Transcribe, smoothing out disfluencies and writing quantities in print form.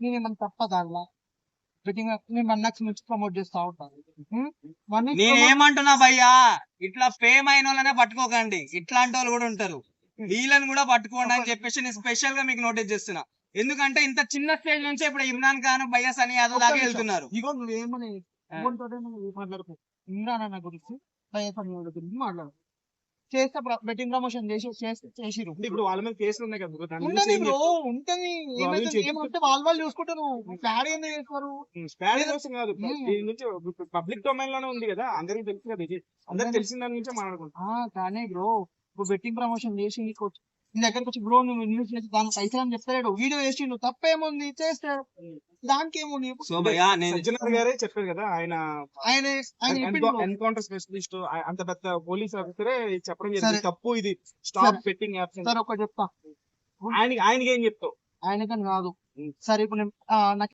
నేను ఏమన్నా తప్ప దాంట్లో బెట్టింగ్ నేను 1 lakhs నుంచి ప్రమోట్ చేస్తా ఉంటాను. 1 lakhs నేనేమంటున్నా భయ్యా, ఇట్లా ఫేమ్ అయిన వాళ్ళనే పట్టుకోకండి, ఇట్లాంటి వాళ్ళు కూడా ఉంటారు, వీళ్ళని కూడా పట్టుకోండి అని చెప్పేసి నేను స్పెషల్ గా మీకు నోటీస్ చేస్తున్నా. ఎందుకంటే ఇంత చిన్న స్టేజ్ నుంచి ఇప్పుడు ఇమ్రాన్ ఖాన్, భయ్యా సనీ యాదవ్ దాకా వెళ్తున్నారు. ఇగో నువ్వేమని మాట్లాడుకో. ఇమ్రాన్ అన్న గురించి గురించి మాట్లాడు చేస్తే బెట్టింగ్ ప్రమోషన్ చేసిరు. ఇప్పుడు వాళ్ళ మీద కేసులు ఉన్నాయి కదా, దాని గురించి ఉంటది ఏం బ్రో, చెప్తావు? ఉంటది. వాళ్ళు ఏమైతే చెప్పు. ఏమంటే వాళ్ళు చూసుకుంటారు. ప్లాన్ ఏంది చేస్తారు. స్పాడ్ కోసం కాదు, దీని నుంచి పబ్లిక్ డొమైన్ లోనే ఉంది కదా, అందరికి తెలుసు కదా, ఇది అందరికి తెలిసిన దాని నుంచే మాట్లాడుకుంటాం. కానీ బ్రో ఇప్పుడు బెట్టింగ్ ప్రమోషన్ చేసి నీ దగ్గరకు వచ్చి బ్రో నువ్వు ఇన్వెస్ట్ చేసి దానికి పైసలు అని చెప్తాడు, వీడియో చేసిండు, తప్పేముంది, చేస్తాడు, దానికి ఏముంది. సో భయ్యా నేను సజ్జనార్ గారే చెప్పారు కదా, ఆయన ఆయన ఆయన చెప్పిండు bro. ఎన్కౌంటర్ స్పెషలిస్ట్, అంత పెద్ద పోలీస్ ఆఫీసరే చెప్పడం సరే. జరిగింది, తప్పు ఇది, స్టాప్ సరే. Betting apps. సరే ఒకటి చెప్తా, ఆయనకి ఏం చెప్తావు? ఆయనకని కాదు. సరే ఇప్పుడు నేను నాకు